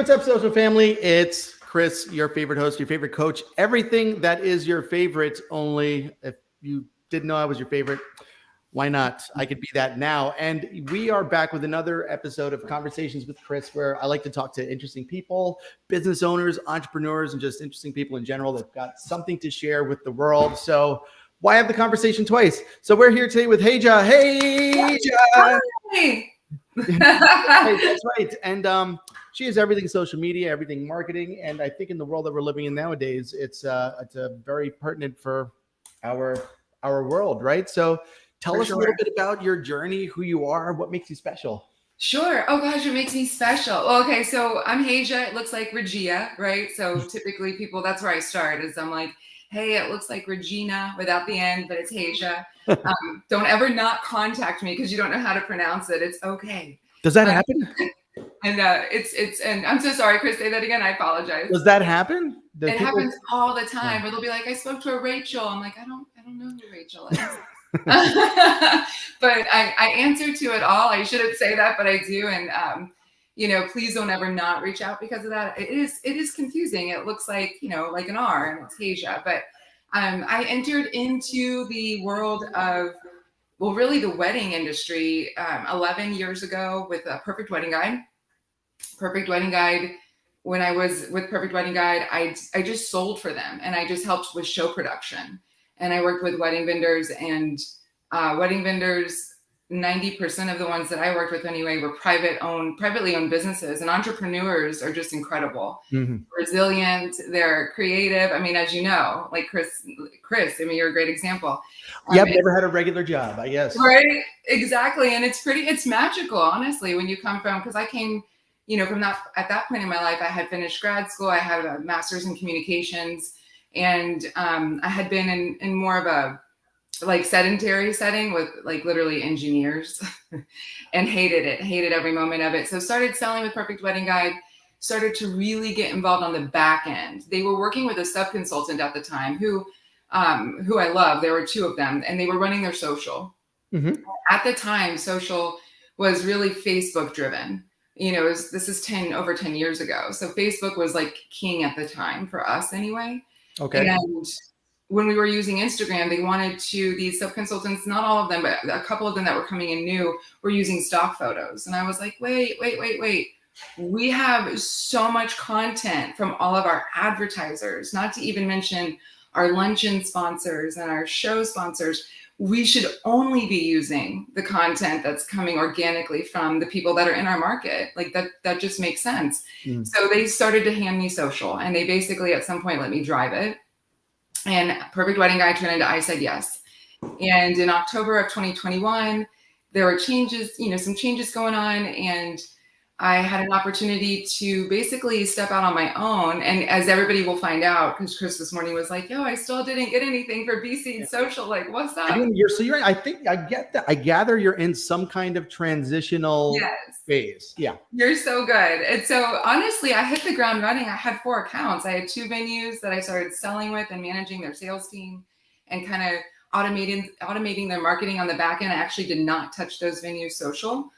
what's up, social family? It's Chris, your favorite host, your favorite coach, everything that is your favorite. Only if you didn't know I was your favorite, why not? I could be that now. And we are back with another episode of Conversations with Chris, where I like to talk to interesting people, business owners, entrepreneurs, and just interesting people in general that've got something to share with the world. So why have the conversation twice? So we're here today with Regia. Hey, Regia. Hey. Hey, that's right. And she is everything social media, everything marketing. And I think in the world that we're living in nowadays, it's a very pertinent for our world, right? So tell us a little bit about your journey, who you are, what makes you special. Sure. Oh gosh, what makes me special? Well, okay, so I'm Regia. It looks like Regia, right? So typically people, that's where I start is I'm like, hey, it looks like Regina without the end, but it's Regia. Don't ever not contact me because you don't know how to pronounce it. It's okay. Does that happen? And and I'm so sorry, Chris, say that again. I apologize. Does that happen? It happens all the time where they'll be like, I spoke to a Rachel. I'm like, I don't know who Rachel is. But I answer to it all. I shouldn't say that, but I do. And please don't ever not reach out because of that. It is confusing. It looks like, like an R and it's Regia. But I entered into the world of, well, really the wedding industry 11 years ago with a Perfect Wedding Guide. Perfect Wedding Guide. When I was with Perfect Wedding Guide, I just sold for them and I just helped with show production. And I worked with wedding vendors, and wedding vendors, 90% of the ones that I worked with anyway were privately owned businesses, and entrepreneurs are just incredible, resilient, they're creative. I mean, as you know, like Chris, I mean, you're a great example. Yeah, I've never had a regular job, I guess. Right, exactly. And it's magical, honestly, when you come from, because I came, from at that point in my life, I had finished grad school, I had a master's in communications. And I had been in more of a like sedentary setting with like literally engineers and hated every moment of it. So started selling with Perfect Wedding Guide, started to really get involved on the back end. They were working with a sub-consultant at the time who I love. There were two of them, and they were running their social. At the time, social was really Facebook driven. This is over 10 years ago. So Facebook was like king at the time for us anyway. Okay. And when we were using Instagram, they wanted these sub-consultants, not all of them, but a couple of them that were coming in new were using stock photos. And I was like, wait. We have so much content from all of our advertisers, not to even mention our luncheon sponsors and our show sponsors. We should only be using the content that's coming organically from the people that are in our market. Like that just makes sense. So they started to hand me social, and they basically at some point let me drive it. And Perfect Wedding Guide turned into I Said Yes. And in October of 2021, there were changes, some changes going on, and I had an opportunity to basically step out on my own. And as everybody will find out, because Chris this morning was like, yo, I still didn't get anything for BC Social. Like, what's up? I mean, I think I get that. I gather you're in some kind of transitional phase. Yeah. You're so good. And so honestly, I hit the ground running. I had 4 accounts. I had 2 venues that I started selling with and managing their sales team and kind of automating their marketing on the back end. I actually did not touch those venues social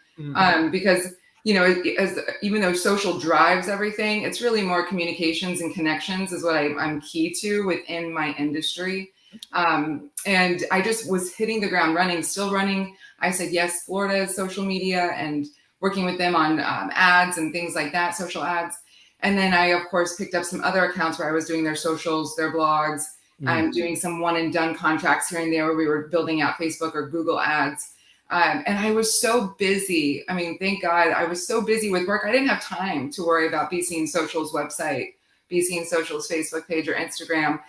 because even though social drives everything, it's really more communications and connections is what I'm key to within my industry. And I just was hitting the ground running, still running. I Said Yes, Florida's social media and working with them on ads and things like that, social ads. And then I, of course, picked up some other accounts where I was doing their socials, their blogs. I'm doing some one and done contracts here and there where we were building out Facebook or Google ads. And I was so busy. I mean, thank God I was so busy with work. I didn't have time to worry about BC Social's website, BC Social's Facebook page or Instagram.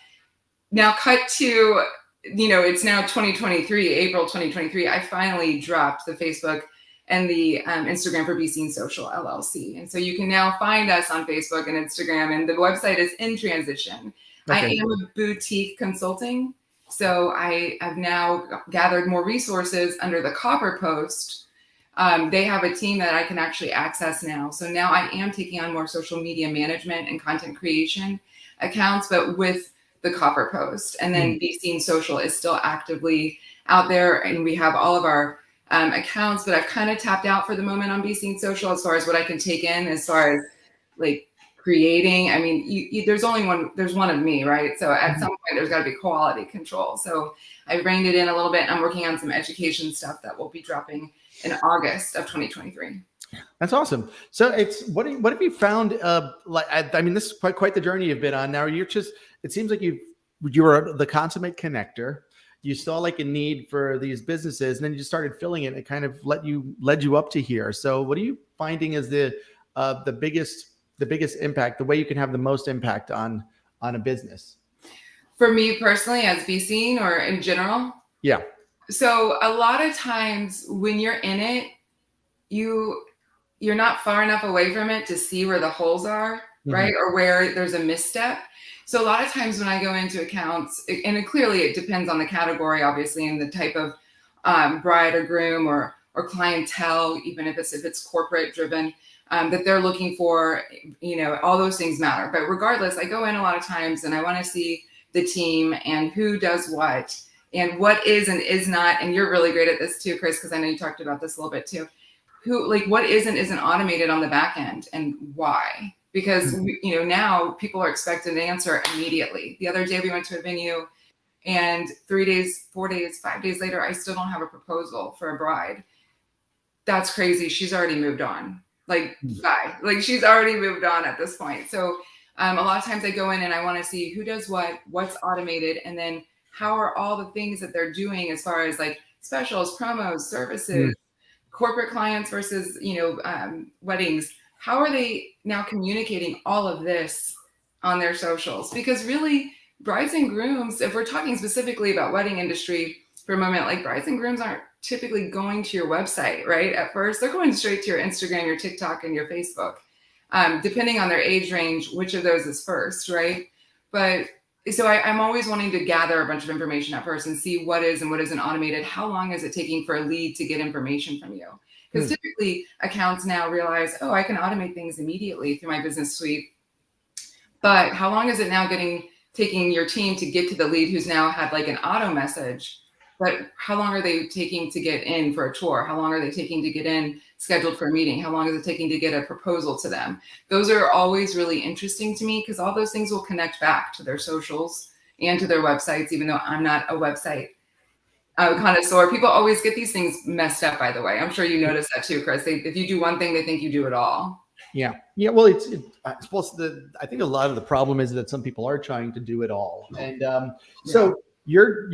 Now cut to, it's now 2023, April 2023. I finally dropped the Facebook and the Instagram for BC Social LLC. And so you can now find us on Facebook and Instagram, and the website is in transition. Okay. I am a boutique consulting. So I have now gathered more resources under the Copper Post. They have a team that I can actually access now. So now I am taking on more social media management and content creation accounts, but with the Copper Post. And then Be Seen Social is still actively out there, and we have all of our accounts, but I've kind of tapped out for the moment on Be Seen Social as far as what I can take in as far as like creating. I mean, there's one of me, right? So at some point there's got to be quality control. So I reined it in a little bit. I'm working on some education stuff that will be dropping in August of 2023. That's awesome. So what have you found? I mean, this is quite the journey you've been on. Now it seems like you were the consummate connector. You saw like a need for these businesses, and then you just started filling it. It kind of led you up to here. So what are you finding is the biggest impact, the way you can have the most impact on a business? For me personally, as be seen or in general? Yeah. So a lot of times when you're in it, you're not far enough away from it to see where the holes are, right? Or where there's a misstep. So a lot of times when I go into accounts, and clearly it depends on the category, obviously, and the type of bride or groom or clientele, even if it's corporate driven, that they're looking for, all those things matter. But regardless, I go in a lot of times and I want to see the team and who does what and what is and is not. And you're really great at this too, Chris, because I know you talked about this a little bit too. What isn't automated on the back end and why? Because now people are expected an answer immediately. The other day we went to a venue and 3 days, 4 days, 5 days later, I still don't have a proposal for a bride. That's crazy. She's already moved on. Bye. She's already moved on at this point. So a lot of times I go in and I want to see who does what's automated, and then how are all the things that they're doing as far as like specials, promos, services, corporate clients versus, weddings. How are they now communicating all of this on their socials? Because really, brides and grooms, if we're talking specifically about wedding industry for a moment, like brides and grooms aren't typically going to your website, right? At first, they're going straight to your Instagram, your TikTok, and your Facebook. Depending on their age range, which of those is first, right? But so I'm always wanting to gather a bunch of information at first and see what is and what isn't automated. How long is it taking for a lead to get information from you? Because typically accounts now realize, I can automate things immediately through my business suite. But how long is it now taking your team to get to the lead who's now had like an auto message? But how long are they taking to get in for a tour? How long are they taking to get in scheduled for a meeting? How long is it taking to get a proposal to them? Those are always really interesting to me because all those things will connect back to their socials and to their websites, even though I'm not a website connoisseur. People always get these things messed up, by the way. I'm sure you notice that too, Chris. If you do one thing, they think you do it all. Yeah. Well, I suppose I think a lot of the problem is that some people are trying to do it all. And so you're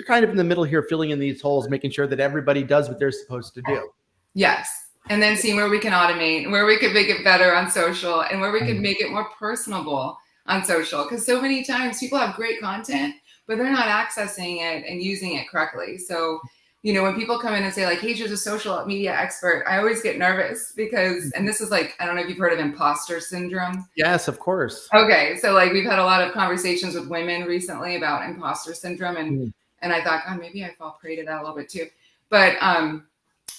kind of in the middle here, filling in these holes, making sure that everybody does what they're supposed to do. Yes. And then seeing where we can automate, where we could make it better on social, and where we could make it more personable on social. Because so many times people have great content, but they're not accessing it and using it correctly. So, when people come in and say like, hey, you're a social media expert, I always get nervous because, and this is like, I don't know if you've heard of imposter syndrome. Yes, of course. Okay. So like we've had a lot of conversations with women recently about imposter syndrome. And I thought, maybe I fall prey to that a little bit too. But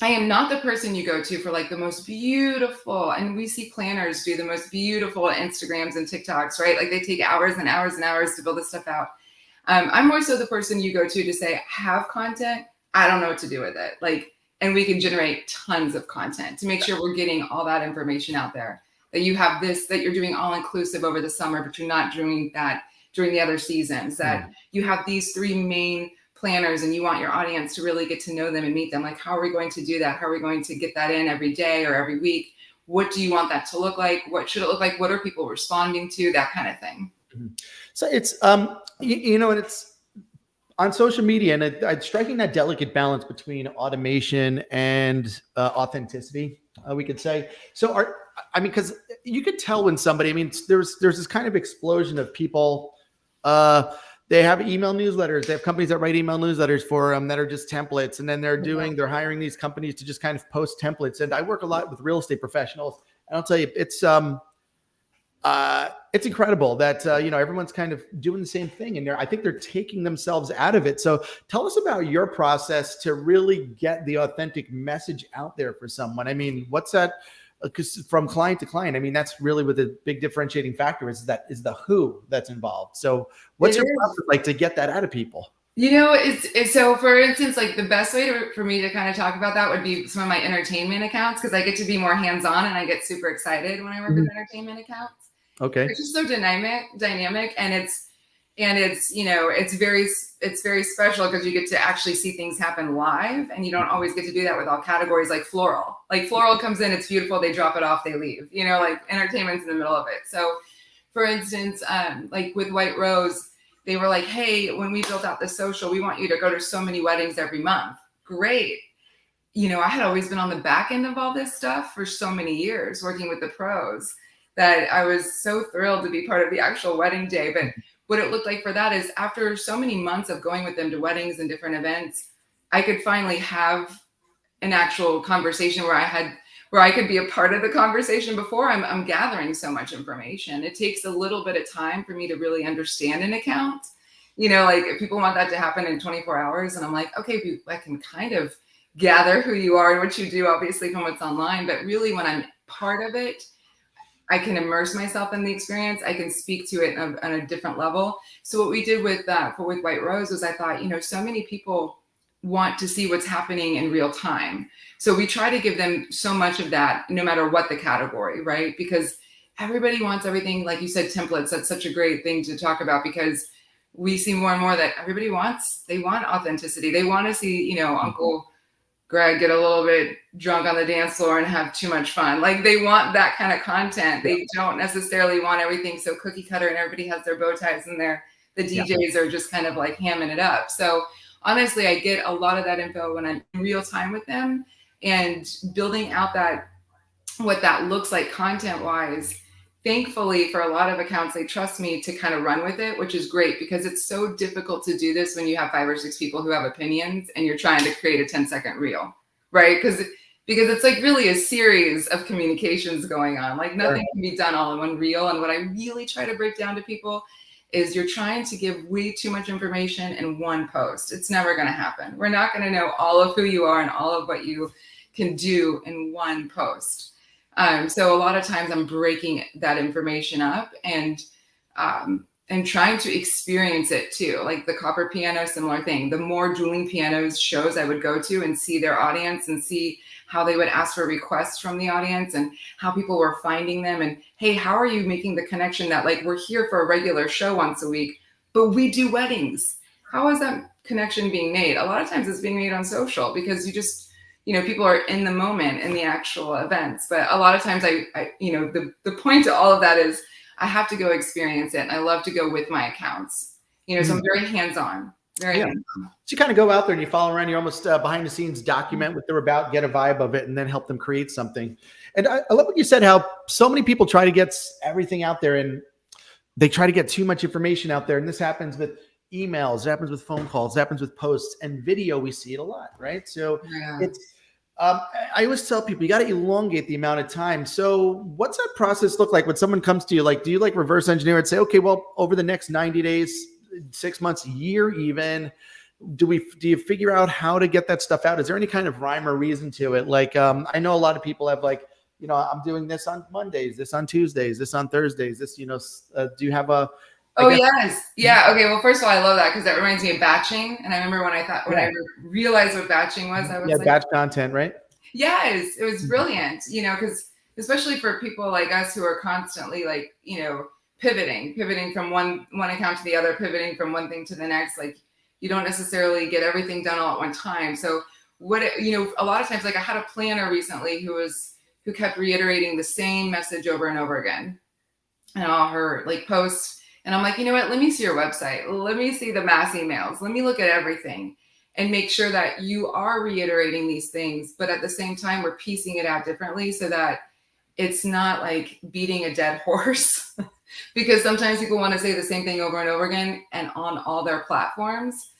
I am not the person you go to for like the most beautiful, and we see planners do the most beautiful Instagrams and TikToks, right? Like they take hours and hours and hours to build this stuff out. I'm more so the person you go to say, I have content, I don't know what to do with it. And we can generate tons of content to make sure we're getting all that information out there, that you have this, that you're doing all inclusive over the summer, but you're not doing that during the other seasons, that you have these 3 main planners and you want your audience to really get to know them and meet them. Like, how are we going to do that? How are we going to get that in every day or every week? What do you want that to look like? What should it look like? What are people responding to? That kind of thing. So it's, and it's on social media, and it's striking that delicate balance between automation and authenticity, we could say. So because you could tell when somebody, there's this kind of explosion of people, they have email newsletters. They have companies that write email newsletters for them that are just templates. And then they're hiring these companies to just kind of post templates. And I work a lot with real estate professionals. And I'll tell you, it's incredible that, everyone's kind of doing the same thing. And I think they're taking themselves out of it. So tell us about your process to really get the authentic message out there for someone. What's that? Because from client to client, that's really what the big differentiating factor is the who that's involved. So what's your process like to get that out of people? It's so, for instance, like the best way for me to kind of talk about that would be some of my entertainment accounts, because I get to be more hands-on and I get super excited when I work with entertainment accounts. Okay. It's just so dynamic, and it's very special because you get to actually see things happen live, and you don't always get to do that with all categories like floral. Like floral comes in, it's beautiful, they drop it off, they leave. Like entertainment's in the middle of it. So, for instance, like with White Rose, they were like, hey, when we built out the social, we want you to go to so many weddings every month. Great. I had always been on the back end of all this stuff for so many years, working with the pros, that I was so thrilled to be part of the actual wedding day. But what it looked like for that is, after so many months of going with them to weddings and different events, I could finally have an actual conversation where I could be a part of the conversation. Before, I'm gathering so much information. It takes a little bit of time for me to really understand an account. Like if people want that to happen in 24 hours, and I'm like, okay, I can kind of gather who you are and what you do, obviously from what's online, but really when I'm part of it, I can immerse myself in the experience. I can speak to it on a different level. So what we did with White Rose was, I thought, so many people want to see what's happening in real time. So we try to give them so much of that, no matter what the category, right? Because everybody wants everything, like you said, templates. That's such a great thing to talk about, because we see more and more that everybody want authenticity. They want to see, Uncle Greg get a little bit drunk on the dance floor and have too much fun. Like they want that kind of content. They don't necessarily want everything so cookie cutter and everybody has their bow ties and the DJs are just kind of like hamming it up. So honestly, I get a lot of that info when I'm in real time with them, and building out what that looks like content wise. Thankfully, for a lot of accounts, they trust me to kind of run with it, which is great, because it's so difficult to do this when you have 5 or 6 people who have opinions and you're trying to create a 10-second reel, right? Because it's like really a series of communications going on. Like nothing can be done all in one reel. And what I really try to break down to people is, you're trying to give way too much information in one post. It's never going to happen. We're not going to know all of who you are and all of what you can do in one post. So a lot of times I'm breaking that information up and trying to experience it too. Like the copper piano, similar thing. The more dueling pianos shows I would go to and see their audience and see how they would ask for requests from the audience and how people were finding them. And hey, how are you making the connection that, like, we're here for a regular show once a week, but we do weddings? How is that connection being made? A lot of times it's being made on social, because you just, people are in the moment in the actual events. But a lot of times the point to all of that is, I have to go experience it. And I love to go with my accounts, so I'm very hands-on. So you kind of go out there and you follow around. You're almost behind the scenes, document what they're about, get a vibe of it, and then help them create something. And I love what you said, how so many people try to get everything out there, and they try to get too much information out there. And this happens with emails, it happens with phone calls, it happens with posts, and video. We see it a lot, right? So it's, I always tell people, you got to elongate the amount of time. So what's that process look like when someone comes to you? Like, do you like reverse engineer and say, okay, well, over the next 90 days, 6 months, a year even, do you figure out how to get that stuff out? Is there any kind of rhyme or reason to it? Like, I know a lot of people have, like, I'm doing this on Mondays, this on Tuesdays, this on Thursdays, this, do you have a, yes. Yeah. Okay. Well, first of all, I love that, because that reminds me of batching. And I remember when I realized what batching was, I was like, batch content, right? Yes, it was brilliant, because especially for people like us who are constantly like, pivoting from one account to the other, pivoting from one thing to the next, like you don't necessarily get everything done all at one time. So a lot of times, like I had a planner recently who kept reiterating the same message over and over again, and all her like posts. And I'm like, you know what? Let me see your website. Let me see the mass emails. Let me look at everything and make sure that you are reiterating these things. But at the same time, we're piecing it out differently so that it's not like beating a dead horse. Because sometimes people want to say the same thing over and over again and on all their platforms.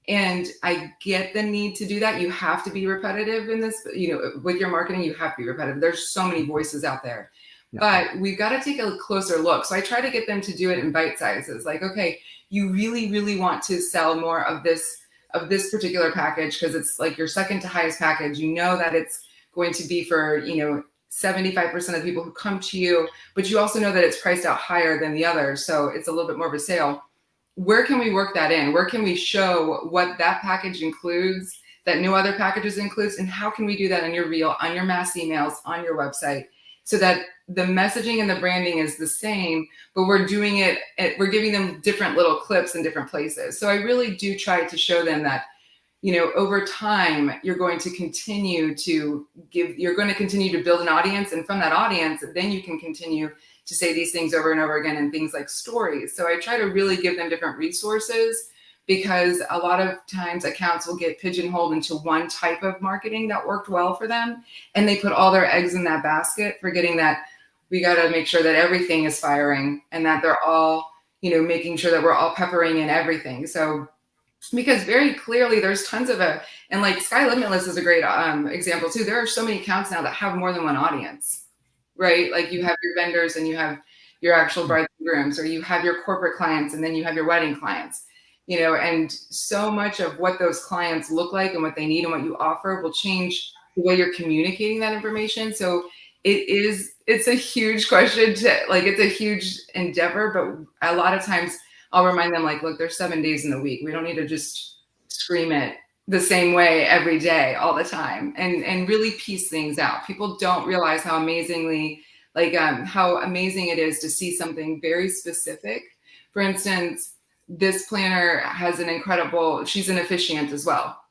And I get the need to do that. You have to be repetitive in this, with your marketing, you have to be repetitive. There's so many voices out there. But we've got to take a closer look. So I try to get them to do it in bite sizes. Like, okay, you really, really want to sell more of this particular package, because it's like your second to highest package. You know that it's going to be for, 75% of people who come to you, but you also know that it's priced out higher than the others. So it's a little bit more of a sale. where can we work that in? Where can we show what that package includes that no other packages includes? And how can we do that on your reel, on your mass emails, on your website, so that the messaging and the branding is the same, but we're doing it, we're giving them different little clips in different places. So I really do try to show them that, you know, over time, you're going to continue to build an audience. And from that audience, then you can continue to say these things over and over again, and things like stories. So I try to really give them different resources, because a lot of times accounts will get pigeonholed into one type of marketing that worked well for them. And they put all their eggs in that basket, forgetting that we got to make sure that everything is firing, and that they're all, you know, making sure that we're all peppering in everything. So, because very clearly there's tons of and like Sky Limitless is a great example too. There are so many accounts now that have more than one audience, right? Like you have your vendors, and you have your actual brides and grooms, or you have your corporate clients, and then you have your wedding clients, you know, and so much of what those clients look like and what they need and what you offer will change the way you're communicating that information. So it's a huge question it's a huge endeavor, but a lot of times I'll remind them, like, look, there's 7 days in the week. We don't need to just scream it the same way every day, all the time, and really piece things out. People don't realize how amazingly, how amazing it is to see something very specific. For instance, this planner has she's an officiant as well.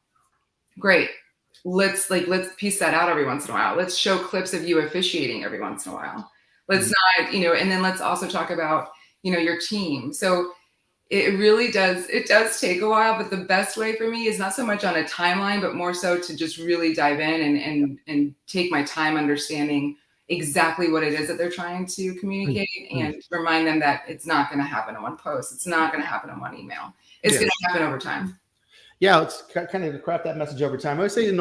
Great. Let's piece that out every once in a while. Let's show clips of you officiating every once in a while. Let's not, you know, and then let's also talk about, you know, your team. So it really does take a while, but the best way for me is not so much on a timeline, but more so to just really dive in and take my time understanding exactly what it is that they're trying to communicate, and remind them that it's not going to happen in one post. It's not going to happen in one email. It's going to happen over time. Yeah, it's kind of to craft that message over time. I would say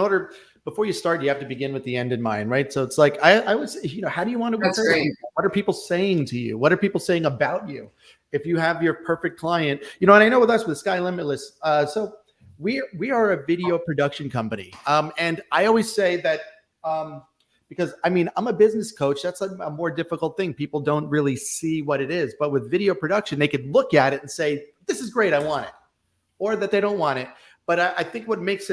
before you start, you have to begin with the end in mind, right? So it's like, I would say, you know, how do you want to work? That's great. What are people saying to you? What are people saying about you? If you have your perfect client, you know, and I know with us, with Sky Limitless, so we are a video production company. And I always say that, because I mean, I'm a business coach. That's a more difficult thing. People don't really see what it is, but with video production, they could look at it and say, this is great, I want it, or that they don't want it. But I think what makes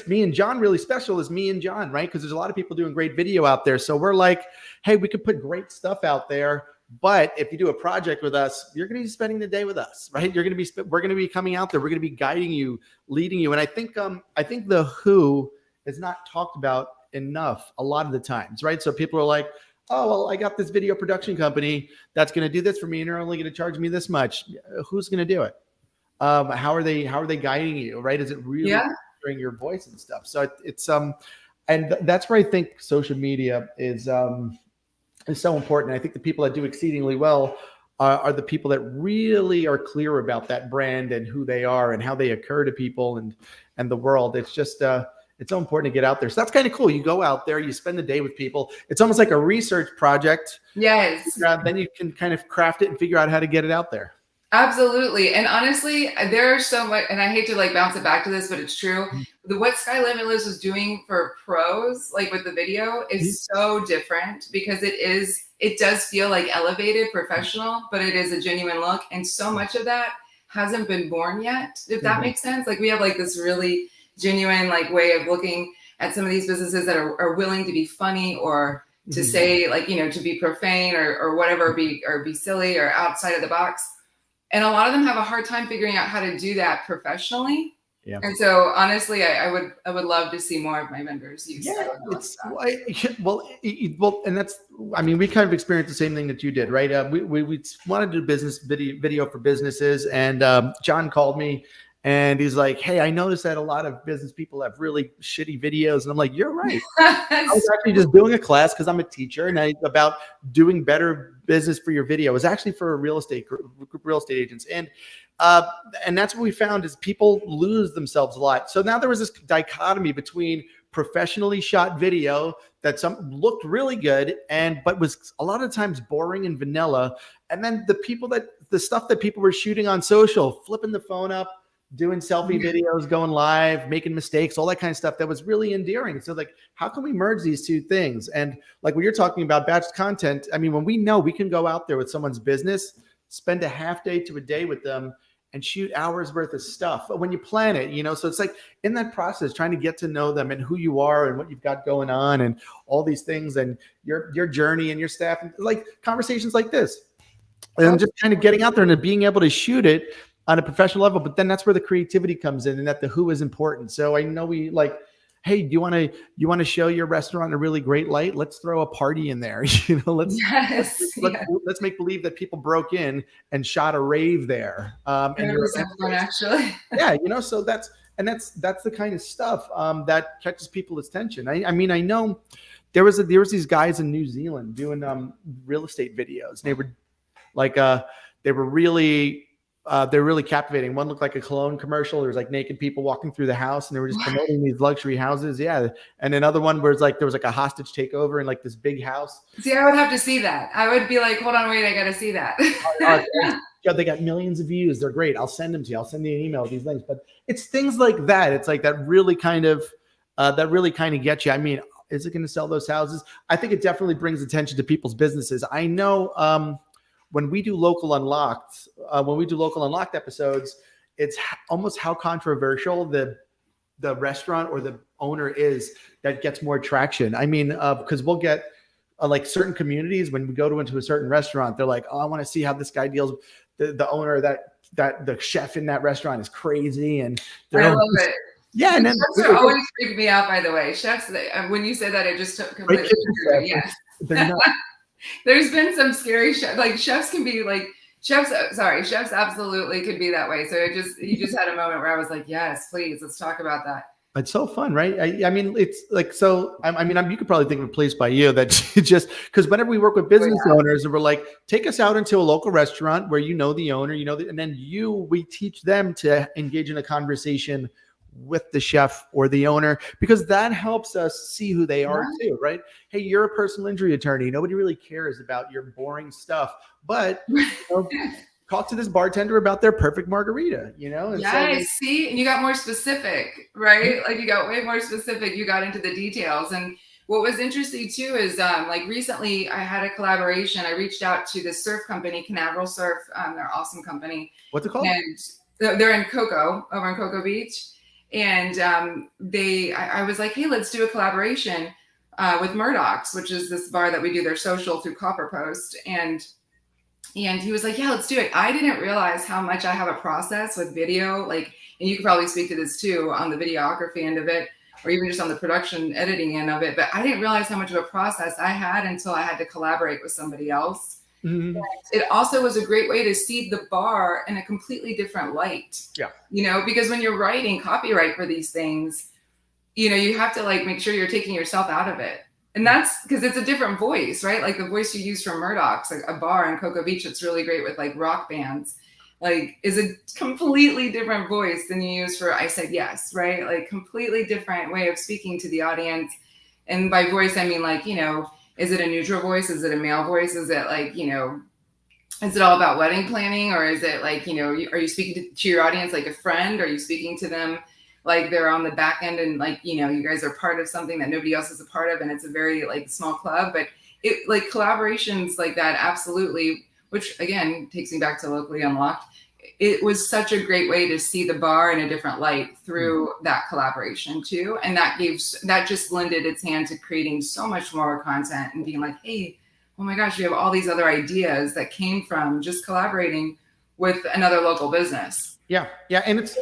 me and John really special is me and John, right? Because there's a lot of people doing great video out there. So we're like, hey, we could put great stuff out there, but if you do a project with us, you're going to be spending the day with us, right? We're going to be coming out there. We're going to be guiding you, leading you. And I think the who is not talked about enough a lot of the times, right? So people are like, oh, well, I got this video production company that's going to do this for me, and they're only going to charge me this much. Who's going to do it? How are they guiding you, right? Is it really hearing your voice and stuff? So it's and that's where I think social media is so important. I think the people that do exceedingly well are the people that really are clear about that brand and who they are and how they occur to people and the world. It's just it's so important to get out there. So that's kind of cool. You go out there, you spend the day with people. It's almost like a research project. Yes. Then you can kind of craft it and figure out how to get it out there. Absolutely. And honestly, there's so much, and I hate to bounce it back to this, but it's true. What Sky Limitless was doing for pros, like with the video, is so different, because it does feel like elevated, professional, but it is a genuine look. And so much of that hasn't been born yet, if that makes sense. Like we have this really genuine way of looking at some of these businesses that are willing to be funny, or to say to be profane or whatever, be silly or outside of the box. And a lot of them have a hard time figuring out how to do that professionally. Yeah. And so honestly, I would love to see more of my vendors use that. Well, and that's, I mean, we kind of experienced the same thing that you did, right? We wanted to do business video for businesses, and John called me and he's like, hey, I noticed that a lot of business people have really shitty videos. And I'm like, you're right. I was actually just doing a class, because I'm a teacher, and about doing better business for your video. It was actually for real estate agents. And that's what we found is people lose themselves a lot. So now there was this dichotomy between professionally shot video that looked really good, but was a lot of times boring and vanilla. And then the stuff that people were shooting on social, flipping the phone up, doing selfie videos, going live, making mistakes, all that kind of stuff that was really endearing. So how can we merge these two things? And like when you're talking about batch content, I mean, when we know we can go out there with someone's business, spend a half day to a day with them, and shoot hours worth of stuff when you plan it, so it's like in that process, trying to get to know them and who you are and what you've got going on and all these things and your journey and your staff, and like conversations like this, and just kind of getting out there and being able to shoot it on a professional level. But then that's where the creativity comes in, and that the who is important. So I know we like, hey, do you want to show your restaurant a really great light? Let's throw a party in there. Let's make believe that people broke in and shot a rave there. And it was fun, actually. Yeah, so that's the kind of stuff that catches people's attention. I mean, I know there was these guys in New Zealand doing real estate videos. They were like they were really captivating. One looked like a cologne commercial. There was like naked people walking through the house, and they were just promoting these luxury houses. Yeah. And another one where there was like a hostage takeover in like this big house. See, I would have to see that. I would be like, hold on, wait, I got to see that. Yeah, they got millions of views. They're great. I'll send them to you. I'll send you an email with these links. But it's things like that. It's like that really kind of gets you. I mean, is it going to sell those houses? I think it definitely brings attention to people's businesses. I know when we do local unlocked episodes, it's almost how controversial the restaurant or the owner is that gets more traction. I mean, because we'll get like certain communities, when we go into a certain restaurant, they're like, oh, I want to see how this guy deals. The owner, that the chef in that restaurant is crazy, and I love it. Yeah, and then chefs are always freak me out. By the way, chefs. When you say that, it just completely. Yes. There's been some scary chefs. Like chefs can be like chefs. Sorry, chefs absolutely could be that way. So you just had a moment where I was like, yes, please, let's talk about that. It's so fun, right? I mean, it's like, so, you could probably think of a place by you that just, because whenever we work with business owners and we're like, take us out into a local restaurant where the owner, and then we teach them to engage in a conversation with the chef or the owner, because that helps us see who they are too, right? Hey, you're a personal injury attorney. Nobody really cares about your boring stuff, but talk to this bartender about their perfect margarita, And see, and you got more specific, right? Like you got way more specific. You got into the details. And what was interesting too is like recently I had a collaboration. I reached out to this surf company, Canaveral Surf. They're an awesome company. What's it called? And they're in over in Cocoa Beach. And I was like, hey, let's do a collaboration with Murdoch's, which is this bar that we do their social through Copper Post. And he was like, yeah, let's do it. I didn't realize how much I have a process with video, and you could probably speak to this too on the videography end of it, or even just on the production editing end of it. But I didn't realize how much of a process I had until I had to collaborate with somebody else. Mm-hmm. It also was a great way to see the bar in a completely different light. Yeah. Because when you're writing copyright for these things, you have to make sure you're taking yourself out of it. And that's because it's a different voice, right? Like the voice you use for Murdoch's, like a bar in Cocoa Beach that's really great with rock bands, is a completely different voice than you use for I Said Yes, right? Like completely different way of speaking to the audience. And by voice, I mean is it a neutral voice? Is it a male voice? Is it is it all about wedding planning? Or is it are you speaking to your audience like a friend? Are you speaking to them like they're on the back end and you guys are part of something that nobody else is a part of, and it's a very small club? But it collaborations like that, absolutely, which again takes me back to Locally Unlocked. It was such a great way to see the bar in a different light through that collaboration too. And that just lended its hand to creating so much more content and being like, hey, oh my gosh, we have all these other ideas that came from just collaborating with another local business. Yeah. And it's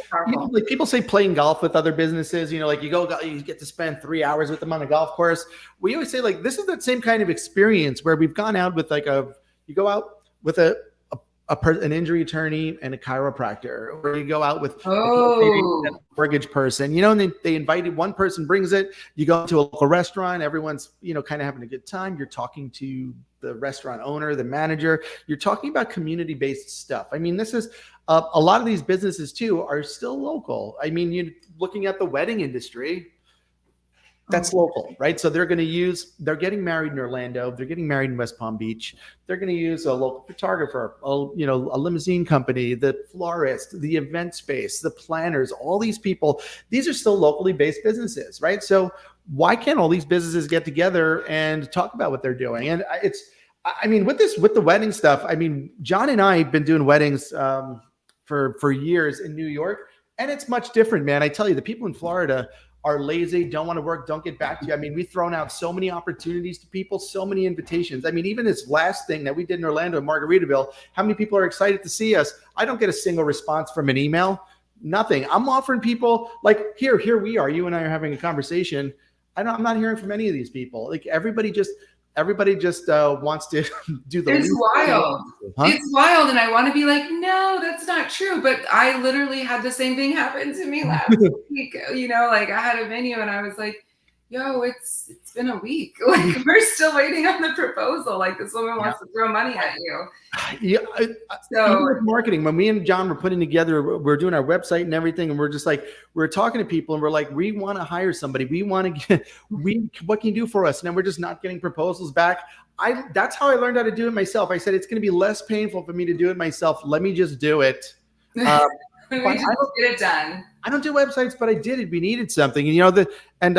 like people say playing golf with other businesses, you get to spend 3 hours with them on a golf course. We always say this is that same kind of experience where we've gone out with you go out with an injury attorney and a chiropractor, or you go out with a mortgage person, and they invited, one person brings it, you go to a local restaurant, everyone's, kind of having a good time. You're talking to the restaurant owner, the manager, you're talking about community-based stuff. I mean, this is a lot of these businesses too are still local. I mean, you're looking at the wedding industry, that's local, right? So they're getting married in Orlando. They're getting married in West Palm Beach. They're going to use a local photographer, a limousine company, the florist, the event space, the planners, all these people. These are still locally based businesses, right? So why can't all these businesses get together and talk about what they're doing? And with the wedding stuff, John and I have been doing weddings for years in New York, and it's much different, man. I tell you, the people in Florida are lazy, don't want to work, don't get back to you. I mean, we've thrown out so many opportunities to people, so many invitations. I mean, even this last thing that we did in Orlando and Margaritaville, how many people are excited to see us? I don't get a single response from an email, nothing. I'm offering people like, here we are. You and I are having a conversation. I'm not hearing from any of these people. Like everybody just wants to do the. It's wild. Huh? It's wild, and I want to be like, no, that's not true. But I literally had the same thing happen to me last week. You know, like I had a venue, and I was like, yo, it's been a week. Like we're still waiting on the proposal. Like this woman wants to throw money at you. Yeah. So with marketing, when me and John were putting together, we're doing our website and everything, and we're just like, we're talking to people, and we're like, we want to hire somebody. We want to get, what can you do for us? And then we're just not getting proposals back. That's how I learned how to do it myself. I said, it's going to be less painful for me to do it myself. Let me just do it. We just get it done. I don't do websites, but I did it. We needed something, and you know and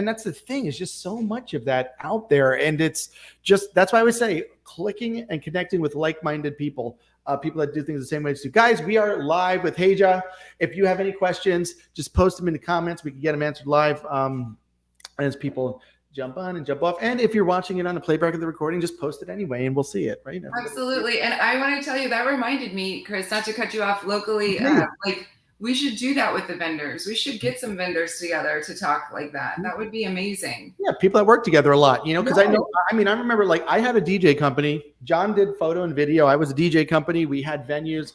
that's the thing. Is just so much of that out there, and it's just that's why I would say clicking and connecting with like-minded people, people that do things the same way as you. Guys, we are live with Regia. If you have any questions, just post them in the comments. We can get them answered live as people jump on and jump off. And if you're watching it on the playback of the recording, just post it anyway and we'll see it, right? Absolutely. And I want to tell you, that reminded me, Chris, not to cut you off locally, like we should do that with the vendors. We should get some vendors together to talk like that. That would be amazing. Yeah, people that work together a lot, you know, because I remember like I had a DJ company. John did photo and video. I was a DJ company. We had venues.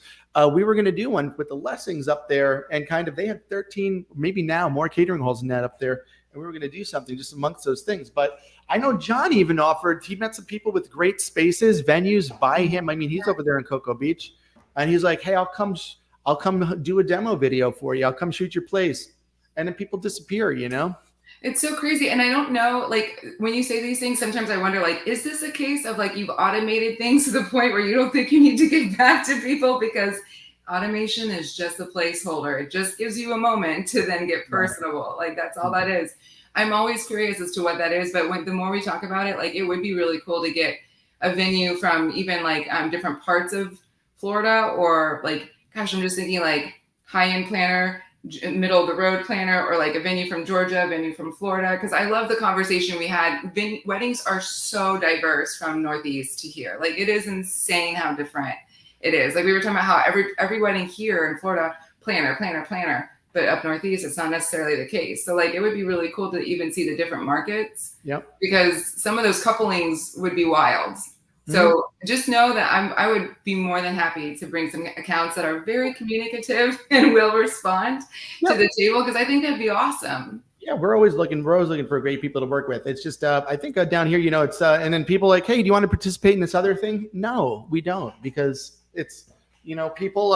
We were going to do one with the Lessings up there, and kind of they had 13, maybe now more catering halls than that up there. And we were going to do something just amongst those things. But I know John even offered, he met some people with great spaces, venues by him. I mean, he's over there in Cocoa Beach, and he's like, hey, I'll come do a demo video for you. I'll come shoot your place. And then people disappear, you know? It's so crazy. And I don't know, like when you say these things, sometimes I wonder, like, is this a case of like you've automated things to the point where you don't think you need to get back to people? Because automation is just a placeholder. It just gives you a moment to then get personable. Like that's all that is. I'm always curious as to what that is. But the more we talk about it, like it would be really cool to get a venue from even like different parts of Florida, or like, gosh, I'm just thinking like high-end planner, middle of the road planner, or like a venue from Georgia, a venue from Florida. Cause I love the conversation we had. Weddings are so diverse from Northeast to here. Like it is insane how different it is. Like we were talking about how every wedding here in Florida, planner, but up Northeast, it's not necessarily the case. So like, it would be really cool to even see the different markets. Yep. Because some of those couplings would be wild. So just know that I would be more than happy to bring some accounts that are very communicative and will respond to the table, because I think that'd be awesome. Yeah, we're always looking for great people to work with. It's just, I think down here, you know, it's, and then people like, hey, do you want to participate in this other thing? No, we don't, because it's, you know, people,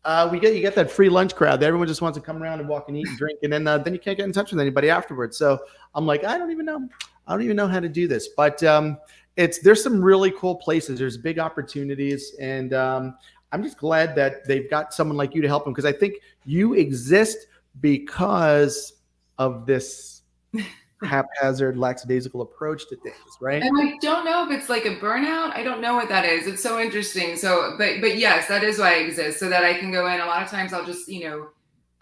you get that free lunch crowd. Everyone just wants to come around and walk and eat and drink, and then you can't get in touch with anybody afterwards. So I'm like, I don't even know how to do this, but there's some really cool places. There's big opportunities, and I'm just glad that they've got someone like you to help them, because I think you exist because of this haphazard, lackadaisical approach to things, right? And I don't know if it's like a burnout. I don't know what that is. It's so interesting. So, but yes, that is why I exist, so that I can go in. A lot of times I'll just, you know,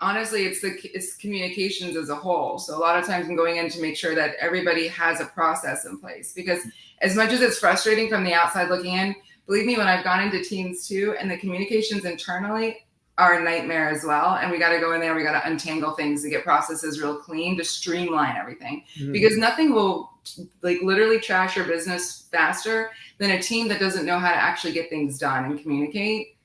honestly, it's communications as a whole. So a lot of times I'm going in to make sure that everybody has a process in place, because as much as it's frustrating from the outside looking in, believe me, when I've gone into teams too, and the communications internally are a nightmare as well. And we got to go in there, we got to untangle things to get processes real clean, to streamline everything, because nothing will like literally trash your business faster than a team that doesn't know how to actually get things done and communicate.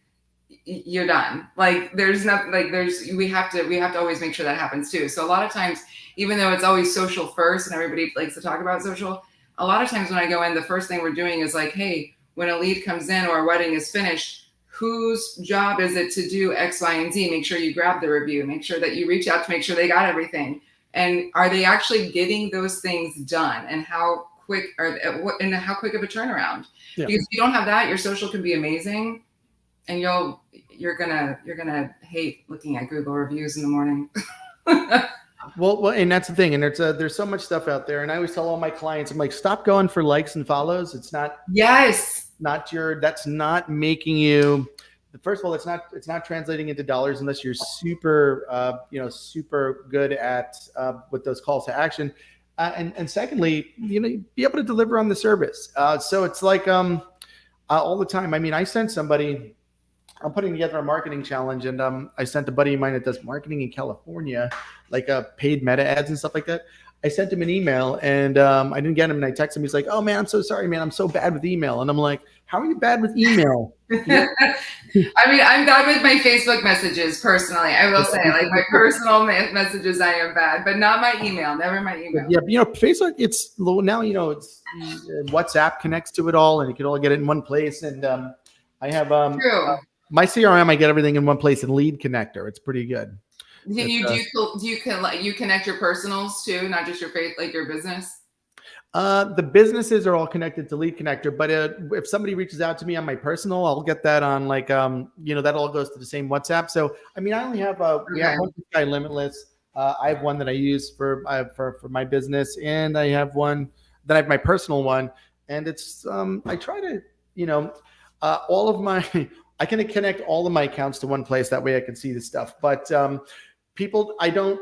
You're done. Like there's nothing, like we have to always make sure that happens too. So a lot of times, even though it's always social first and everybody likes to talk about social, a lot of times when I go in, the first thing we're doing is like, hey, when a lead comes in or a wedding is finished, whose job is it to do X, Y, and Z? Make sure you grab the review, make sure that you reach out to make sure they got everything. And are they actually getting those things done? And how quick and how quick of a turnaround? Yeah. Because if you don't have that, your social can be amazing, and you're gonna hate looking at Google reviews in the morning. Well, and that's the thing. And there's so much stuff out there. And I always tell all my clients, I'm like, stop going for likes and follows. It's not. Yes. That's not making you first of all, it's not translating into dollars unless you're super, super good at with those calls to action. And secondly, be able to deliver on the service. So it's like all the time. I mean, I sent somebody, I'm putting together a marketing challenge, and I sent a buddy of mine that does marketing in California, like paid meta ads and stuff like that. I sent him an email, and I didn't get him, and I texted him. He's like, "Oh man, I'm so sorry, man. I'm so bad with email." And I'm like, "How are you bad with email?" I mean, I'm bad with my Facebook messages personally. I will say, like my personal messages, I am bad, but not my email. Never my email. Yeah, Facebook. It's now, it's WhatsApp connects to it all, and you can all get it in one place. And I have my CRM. I get everything in one place, and Lead Connector. It's pretty good. Do you connect your personals too, not just your your business? The businesses are all connected to Lead Connector, but if somebody reaches out to me on my personal, I'll get that on that all goes to the same WhatsApp. So I mean, I only have we have one guy Limitless. I have one that I use for my business, and I have one that I have my personal one, and it's I try to all of my I can connect all of my accounts to one place. That way I can see the stuff. But people, I don't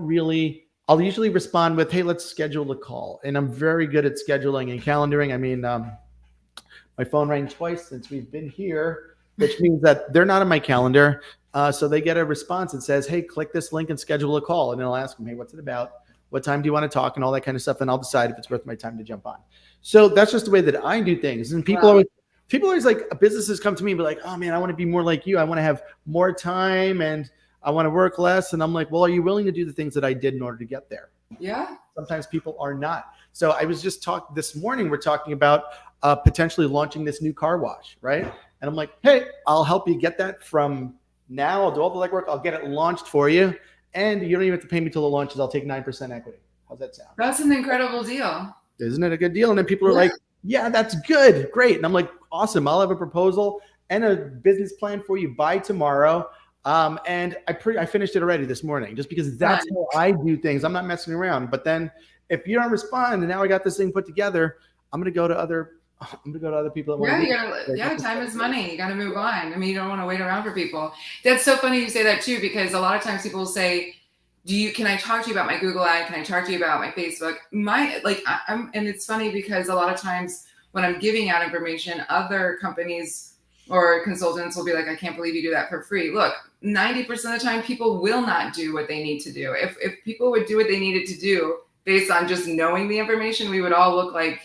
really. I'll usually respond with, "Hey, let's schedule a call." And I'm very good at scheduling and calendaring. I mean, my phone rang twice since we've been here, which means that they're not on my calendar. So they get a response that says, "Hey, click this link and schedule a call." And I'll ask them, "Hey, what's it about? What time do you want to talk?" And all that kind of stuff. And I'll decide if it's worth my time to jump on. So that's just the way that I do things. And people always like, businesses come to me and be like, "Oh man, I want to be more like you. I want to have more time and I want to work less." And I'm like, "Well, are you willing to do the things that I did in order to get there?" Yeah. Sometimes people are not. So I was just this morning, we're talking about potentially launching this new car wash, right? And I'm like, "Hey, I'll help you get that from now. I'll do all the legwork. I'll get it launched for you. And you don't even have to pay me till it launches. I'll take 9% equity." How's that sound? That's an incredible deal. Isn't it a good deal? And then people are like, "Yeah, that's good. Great." And I'm like, "Awesome. I'll have a proposal and a business plan for you by tomorrow." And I finished it already this morning, just because that's how I do things. I'm not messing around. But then if you don't respond, and now I got this thing put together, I'm going to go to other people. Time is money. You got to move on. I mean, you don't want to wait around for people. That's so funny you say that too, because a lot of times people will say, can I talk to you about my Google ad? Can I talk to you about my Facebook? And it's funny because a lot of times when I'm giving out information, other companies or consultants will be like, "I can't believe you do that for free." Look, 90% of the time, people will not do what they need to do. If people would do what they needed to do based on just knowing the information, we would all look like,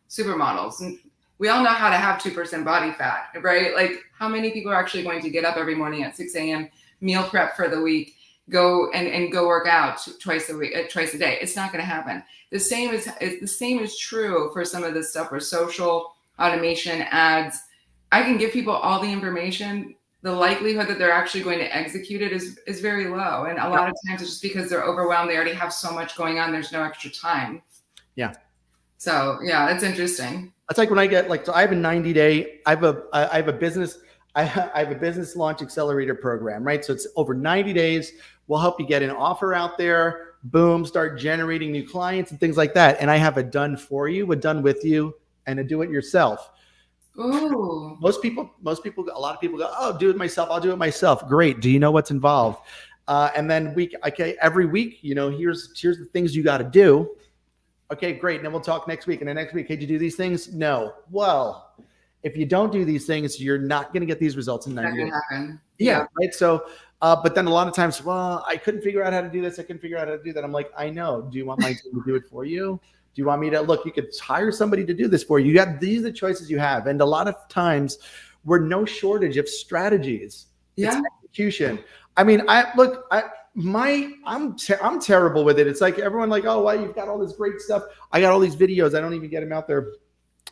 supermodels. And we all know how to have 2% body fat, right? Like, how many people are actually going to get up every morning at 6 a.m., meal prep for the week, go and go work out twice a day? It's not going to happen. The same is true for some of this stuff for social automation ads. I can give people all the information. The likelihood that they're actually going to execute it is very low. And a lot of times it's just because they're overwhelmed. They already have so much going on. There's no extra time. Yeah. So yeah, that's interesting. That's like when I get so I have a 90-day, I have a business launch accelerator program, right? So it's over 90 days. We'll help you get an offer out there, boom, start generating new clients and things like that. And I have a done for you, a done with you, and a do it yourself. Ooh. Most people, a lot of people go, "Oh, do it myself. I'll do it myself." Great. Do you know what's involved? And then every week, here's the things you got to do. Okay, great. And then we'll talk next week. And then next week, "Hey, did you do these things?" No. Well, if you don't do these things, you're not going to get these results in 90 days. Yeah. Right. So, but then a lot of times, "Well, I couldn't figure out how to do this. I couldn't figure out how to do that." I'm like, "I know. Do you want my team to do it for you? Do you want me to look? You could hire somebody to do this for you. These are the choices you have." And a lot of times we're no shortage of strategies. Yeah. It's execution. I mean, I'm terrible with it. It's like everyone like, "Oh, well, you've got all this great stuff. I got all these videos. I don't even get them out there."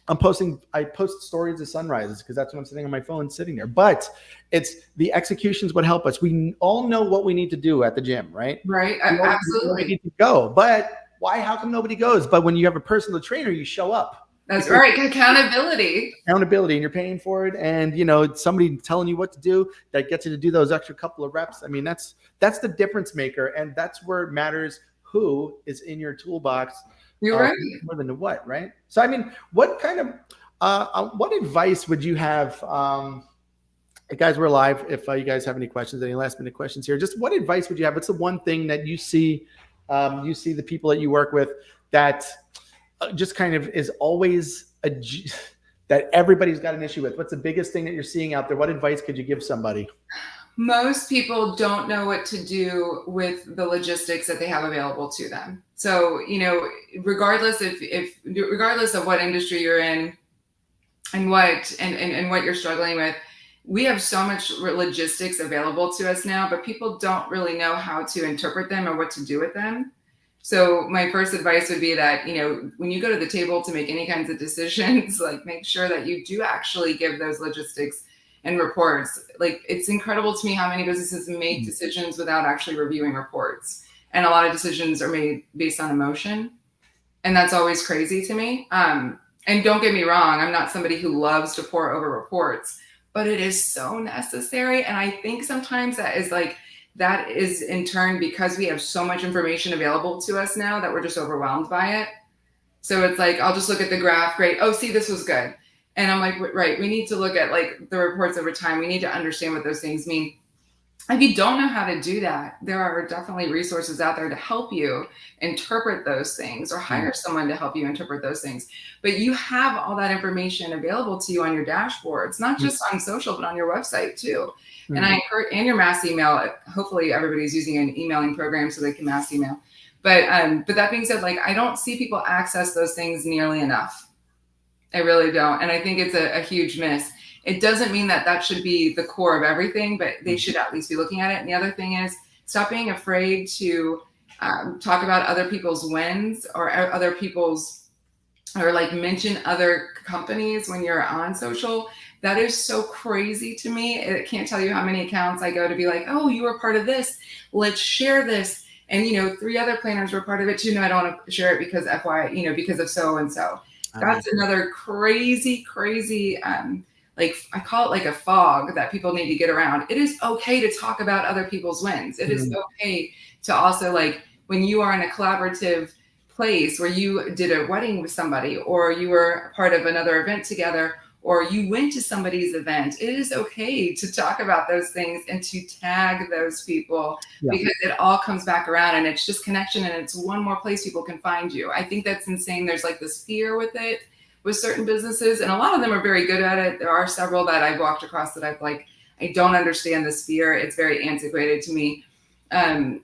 I post stories of sunrises because that's when I'm sitting on my phone sitting there. But it's the executions what help us. We all know what we need to do at the gym, right? Right. Absolutely. We need to go. But why? How come nobody goes? But when you have a personal trainer, you show up. That's right. Accountability, and you're paying for it. And, somebody telling you what to do that gets you to do those extra couple of reps. I mean, that's the difference maker. And that's where it matters who is in your toolbox. You're right. More than what, right? So, I mean, what kind of, what advice would you have Guys, we're live. If you guys have any questions, any last minute questions here, just what advice would you have? What's the one thing that you see the people that you work with that just kind of is always that everybody's got an issue with? What's the biggest thing that you're seeing out there? What advice could you give somebody? Most people don't know what to do with the logistics that they have available to them. So, regardless regardless of what industry you're in and what you're struggling with, we have so much logistics available to us now, but people don't really know how to interpret them or what to do with them. So my first advice would be that, when you go to the table to make any kinds of decisions, like make sure that you do actually give those logistics and reports. Like, it's incredible to me how many businesses make decisions without actually reviewing reports. And a lot of decisions are made based on emotion. And that's always crazy to me. And don't get me wrong, I'm not somebody who loves to pour over reports, but it is so necessary. And I think sometimes that is in turn because we have so much information available to us now that we're just overwhelmed by it. So it's like, I'll just look at the graph. Great. Oh, see, this was good. And I'm like, right, we need to look at like the reports over time. We need to understand what those things mean. If you don't know how to do that, there are definitely resources out there to help you interpret those things, or hire someone to help you interpret those things. But you have all that information available to you on your dashboards, not just on social, but on your website too. And I encourage, and your mass email. Hopefully everybody's using an emailing program so they can mass email. But that being said, like, I don't see people access those things nearly enough. I really don't. And I think it's a huge miss. It doesn't mean that should be the core of everything, but they should at least be looking at it. And the other thing is, stop being afraid to talk about other people's wins or mention other companies when you're on social. That is so crazy to me. I can't tell you how many accounts I go to be like, oh, you were part of this. Let's share this. And, 3 other planners were part of it too. No, I don't want to share it because because of so-and-so. That's another crazy, like, I call it like a fog that people need to get around. It is okay to talk about other people's wins. It is okay to also, like, when you are in a collaborative place where you did a wedding with somebody, or you were part of another event together, or you went to somebody's event, it is okay to talk about those things and to tag those people, because it all comes back around, and it's just connection, and it's one more place people can find you. I think that's insane. There's like this fear with it, with certain businesses, and a lot of them are very good at it. There are several that I've walked across that I've like, I don't understand this fear. It's very antiquated to me.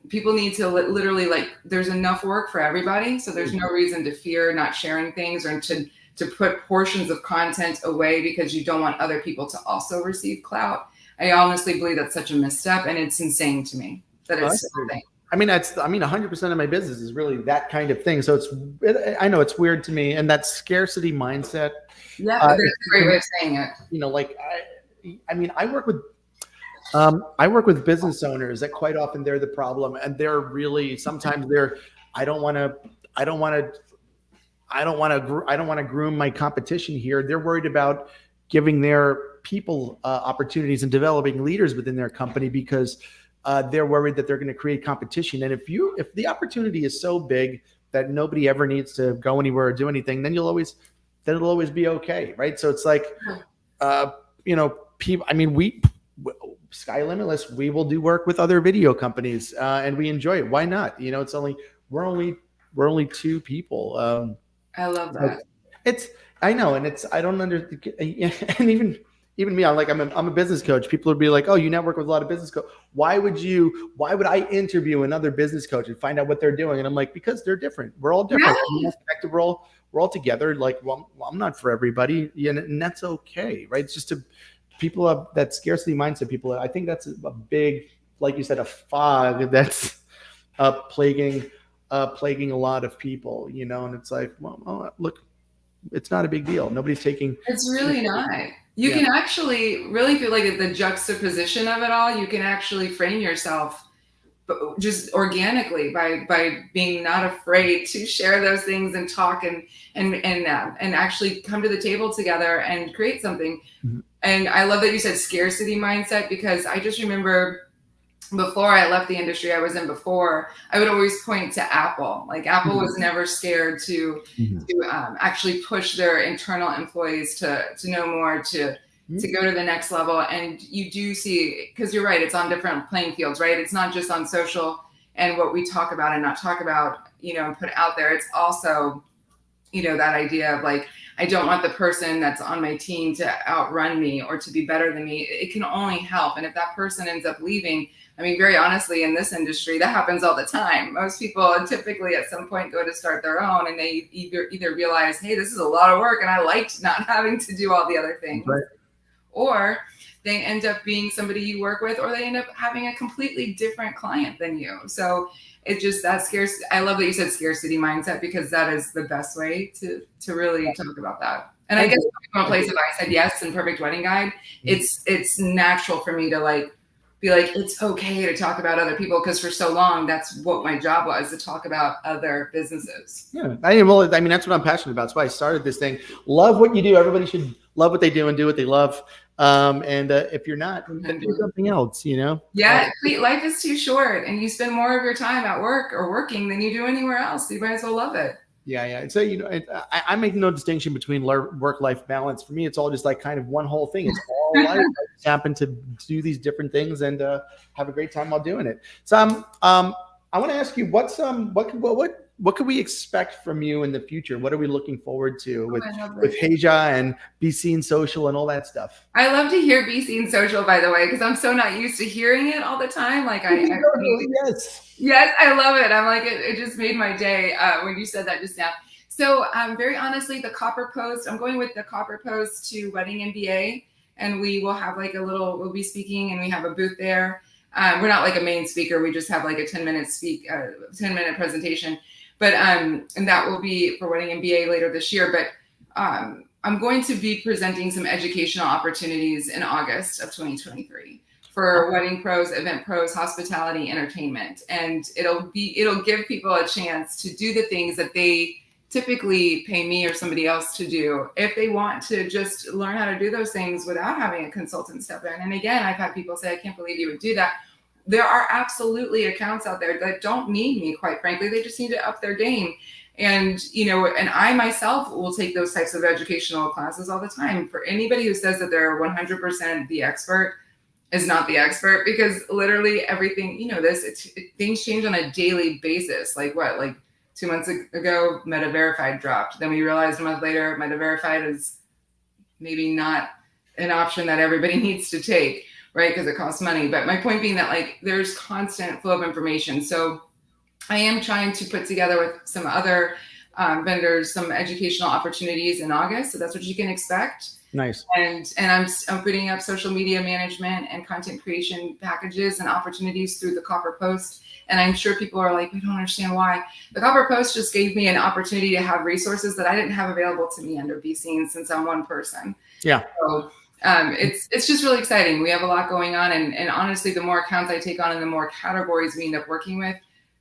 People need to literally, like, there's enough work for everybody. So there's no reason to fear not sharing things, or to put portions of content away because you don't want other people to also receive clout. I honestly believe that's such a misstep, and it's insane to me that it's a thing. 100% of my business is really that kind of thing. So I know it's weird to me, and that scarcity mindset. Yeah, that's a great way of saying it. I work with business owners that quite often they're the problem, and they're really, sometimes I don't want to groom my competition here. They're worried about giving their people opportunities and developing leaders within their company because they're worried that they're going to create competition. And if the opportunity is so big that nobody ever needs to go anywhere or do anything, then it'll always be okay, right? So it's like, people. Sky limitless. We will do work with other video companies, and we enjoy it. Why not? We're only 2 people. I love that. I know, and I don't understand. And even me, I'm a business coach. People would be like, "Oh, you network with a lot of business coaches. Why would I interview another business coach and find out what they're doing?" And I'm like, because they're different. We're all different. Yeah. We're all together. Like, well, I'm not for everybody, and that's okay, right? It's just people have that scarcity mindset. People, I think that's a big, like you said, a fog that's plaguing a lot of people, and it's like, well, look, it's not a big deal. Nobody's taking. It's really not. You can actually really feel like the juxtaposition of it all. You can actually frame yourself just organically by being not afraid to share those things and talk and actually come to the table together and create something. Mm-hmm. And I love that you said scarcity mindset, because I just remember before I left the industry I was in before, I would always point to Apple. Like, Apple was never scared to actually push their internal employees to know more, to to go to the next level. And you do see, because you're right, it's on different playing fields, right? It's not just on social and what we talk about and not talk about, and put out there. It's also, that idea of like, I don't want the person that's on my team to outrun me or to be better than me. It can only help. And if that person ends up leaving, I mean, very honestly, in this industry, that happens all the time. Most people typically at some point go to start their own and they either realize, hey, this is a lot of work and I liked not having to do all the other things. Right. Or they end up being somebody you work with, or they end up having a completely different client than you. So it just, that scarce. I love that you said scarcity mindset, because that is the best way to really talk about that. And I guess from a place of I said yes and Perfect Wedding Guide, it's natural for me to be like, it's okay to talk about other people, because for so long, that's what my job was, to talk about other businesses. Yeah. That's what I'm passionate about. That's why I started this thing. Love what you do. Everybody should love what they do and do what they love. And if you're not, then do something else, Yeah, life is too short, and you spend more of your time at work or working than you do anywhere else. You might as well love it. Yeah. So, I make no distinction between work-life balance. For me, it's all just like kind of one whole thing. It's all life. I just happen to do these different things and have a great time while doing it. So, I want to ask you, what could we expect from you in the future? What are we looking forward to with Regia and Be Seen Social and all that stuff? I love to hear Be Seen Social, by the way, because I'm so not used to hearing it all the time. Yes, I love it. I'm like, it just made my day when you said that just now. So very honestly, the Copper Post, I'm going with the Copper Post to Wedding MBA, and we will have we'll be speaking, and we have a booth there. We're not like a main speaker. We just have like a 10-minute presentation. But and that will be for Wedding MBA later this year. But I'm going to be presenting some educational opportunities in August of 2023 for wedding pros, event pros, hospitality, entertainment. And it'll give people a chance to do the things that they typically pay me or somebody else to do, if they want to just learn how to do those things without having a consultant step in. And again, I've had people say, I can't believe you would do that. There are absolutely accounts out there that don't need me, quite frankly. They just need to up their game. And, and I myself will take those types of educational classes all the time. For anybody who says that they're 100% the expert is not the expert, because literally everything, things change on a daily basis. Like 2 months ago, Meta Verified dropped. Then we realized a month later, Meta Verified is maybe not an option that everybody needs to take, right? Because it costs money. But my point being that there's constant flow of information. So I am trying to put together with some other vendors some educational opportunities in August. So that's what you can expect. Nice. And I'm putting up social media management and content creation packages and opportunities through the Copper Post. And I'm sure people are like, we don't understand why. The Copper Post just gave me an opportunity to have resources that I didn't have available to me under Be Seen, since I'm one person. Yeah. So it's just really exciting. We have a lot going on. And honestly, the more accounts I take on and the more categories we end up working with,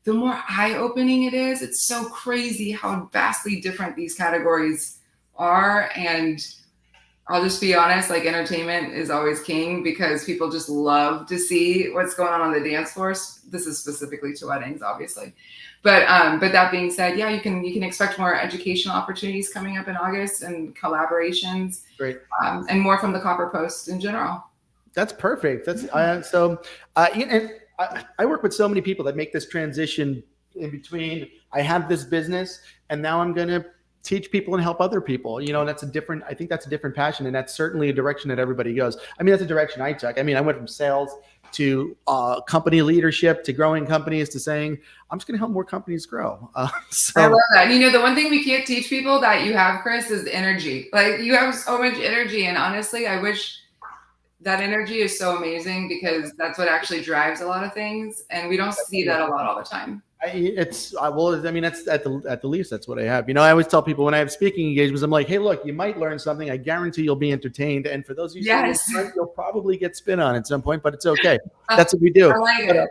the more eye-opening it is. It's so crazy how vastly different these categories are. And I'll just be honest, entertainment is always king, because people just love to see what's going on the dance floor. This is specifically to weddings, obviously. But that being said, yeah, you can expect more educational opportunities coming up in August, and collaborations. Great. And more from the Copper Post in general. That's perfect. That's and I work with so many people that make this transition in between. I have this business, and now I'm going to teach people and help other people. I think that's a different passion, and that's certainly a direction that everybody goes. That's a direction I took. I went from sales to company leadership to growing companies to saying, I'm just going to help more companies grow. So. I love that. The one thing we can't teach people that you have, Chris, is energy. You have so much energy. And honestly, I wish that energy is so amazing, because that's what actually drives a lot of things. And we don't see that a lot all the time. That's at the least, that's what I have. I always tell people when I have speaking engagements, I'm like, hey, look, you might learn something. I guarantee you'll be entertained. And for those of you who you'll probably get spit on at some point, but it's okay. That's what we do. I like it.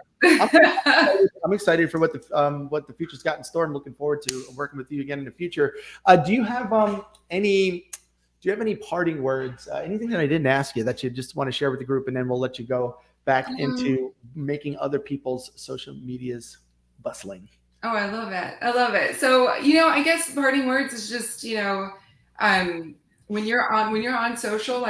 I'm excited for what the future's got in store. I'm looking forward to working with you again in the future. Do you have any parting words? Anything that I didn't ask you that you just want to share with the group, and then we'll let you go back into making other people's social medias bustling. Oh, I love it. So, I guess parting words is just, when you're on social,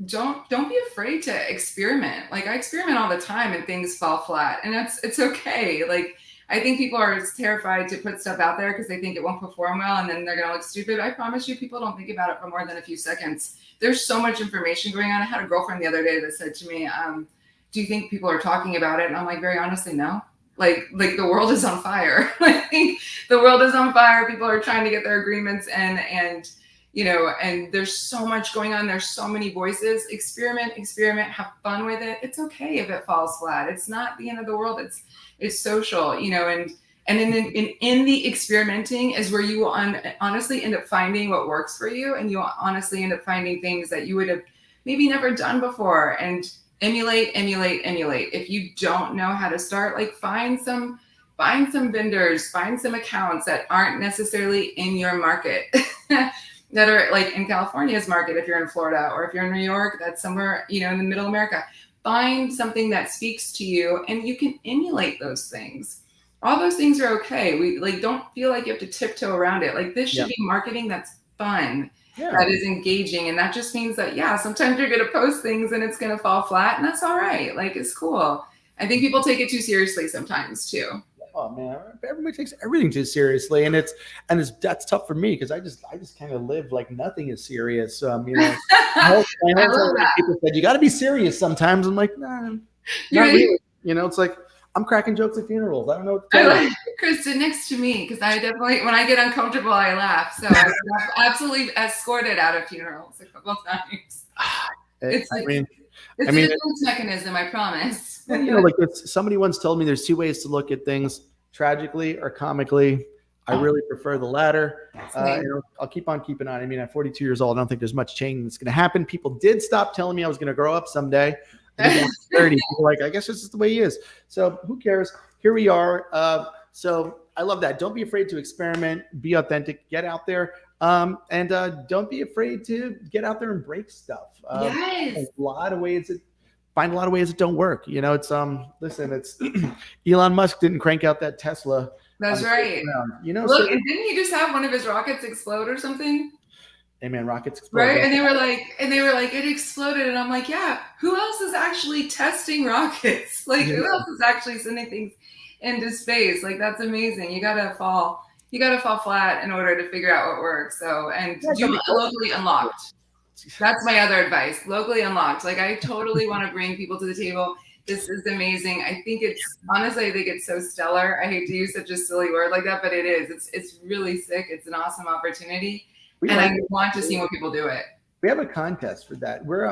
don't be afraid to experiment. Like I experiment all the time and things fall flat, and it's okay. Like I think people are terrified to put stuff out there because they think it won't perform well and then they're going to look stupid. I promise you, people don't think about it for more than a few seconds. There's so much information going on. I had a girlfriend the other day that said to me, do you think people are talking about it? And I'm like, very honestly, no. Like the world is on fire. I think the world is on fire. People are trying to get their agreements and and there's so much going on. There's so many voices. Experiment, have fun with it. It's okay if it falls flat. It's not the end of the world. It's social, and in the experimenting is where you will honestly end up finding what works for you, and you will honestly end up finding things that you would have maybe never done before. And emulate. If you don't know how to start, like find some vendors, find some accounts that aren't necessarily in your market. That are like in California's market, if you're in Florida, or if you're in New York, that's somewhere, in the middle America. Find something that speaks to you and you can emulate those things. All those things are okay. We don't feel like you have to tiptoe around it. Like this should be marketing that's fun, that is engaging. And that just means that, sometimes you're going to post things and it's going to fall flat, and that's all right. Like it's cool. I think people take it too seriously sometimes too. Oh man, everybody takes everything too seriously, and that's tough for me because I just kind of live like nothing is serious. My whole time people said you got to be serious sometimes. I'm like, nah, not really. It's like I'm cracking jokes at funerals. I don't know what to tell you. Chris, sit next to me because I definitely, when I get uncomfortable, I laugh. So I've absolutely escorted out of funerals a couple of times. It's a defense mechanism, I promise. Somebody once told me there's two ways to look at things: tragically or comically. I really prefer the latter. I'll keep on keeping on. At 42 years old, I don't think there's much change that's going to happen. People did stop telling me I was going to grow up someday. I think 30. People are like, I guess this is the way he is. So who cares? Here we are. So I love that. Don't be afraid to experiment. Be authentic. Get out there. And don't be afraid to get out there and break stuff. Yes. Find a lot of ways that don't work. It's it's Elon Musk didn't crank out that Tesla. That's right. Look, and didn't he just have one of his rockets explode or something? Hey man, rockets explode. Right. And they were like, it exploded. And I'm like, yeah, who else is actually testing rockets? Who else is actually sending things into space? Like, that's amazing. You gotta fall flat in order to figure out what works. So, and do locally unlocked. That's my other advice. Locally unlocked. Like, I totally want to bring people to the table. This is amazing. I think it's so stellar. I hate to use such a silly word like that, but it is. It's really sick. It's an awesome opportunity. I want to see more people do it. We have a contest for that. We're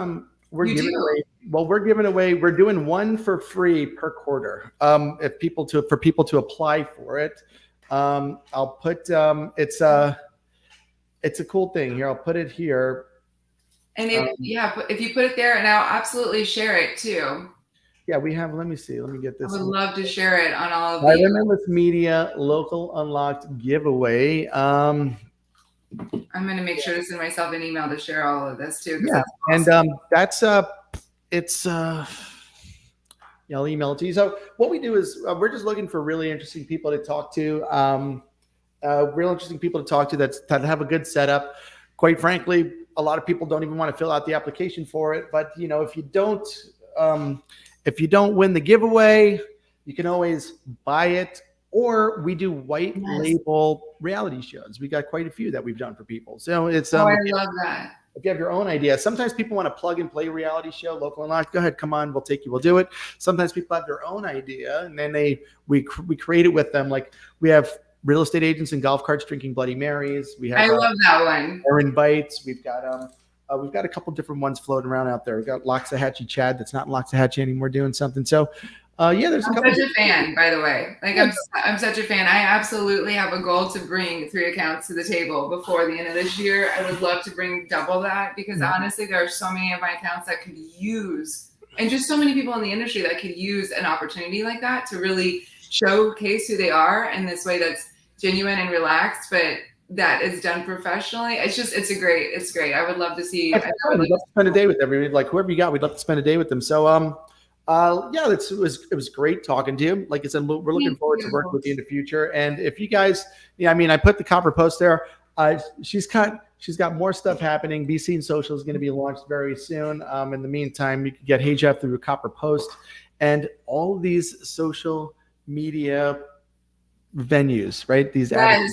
giving away. We're doing one for free per quarter. For people to apply for it. I'll put it's a cool thing here. I'll put it here. And if you put it there, and I'll absolutely share it too. Yeah, we have. Let me see. Let me get this. I would love to share it on all of the Limitless Media Local Unlocked giveaway. I'm going to make sure to send myself an email to share all of this too. Yeah, awesome. I'll email it to you. So what we do is we're just looking for really interesting people to talk to. Real interesting people to talk to that have a good setup. Quite frankly, a lot of people don't even want to fill out the application for it. But if you don't win the giveaway, you can always buy it. Or we do white label reality shows. We got quite a few that we've done for people. So it's I love that. If you have your own idea, sometimes people want to plug and play reality show, local unlocked. Go ahead, come on, we'll take you, we'll do it. Sometimes people have their own idea, and then we create it with them. Like we have real estate agents and golf carts drinking Bloody Marys. We have I love that one. Aaron Bites. We've got a couple different ones floating around out there. We've got Loxahatchee Chad that's not in Loxahatchee anymore doing something. So there's a couple. I'm such a fan, by the way. I'm such a fan. I absolutely have a goal to bring 3 accounts to the table before the end of this year. I would love to bring double that because honestly, there are so many of my accounts that could use, and just so many people in the industry that could use an opportunity like that to really showcase who they are in this way that's genuine and relaxed, but that is done professionally. It's great. I would love to see. We'd love to spend a day with everybody. Like whoever you got, we'd love to spend a day with them. So it was great talking to you. Like I said, we're looking forward to working with you in the future. And if you guys, I put the copper post there. She's got She's got more stuff happening. Be Seen Social is going to be launched very soon. In the meantime, you can get Hey Jeff through a Copper Post and all these social media venues, right? These Yes.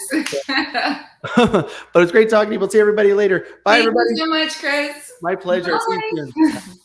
But it's great talking to you. We'll see everybody later. Bye, Thank everybody. you so much, Chris. My pleasure. See you Bye. soon.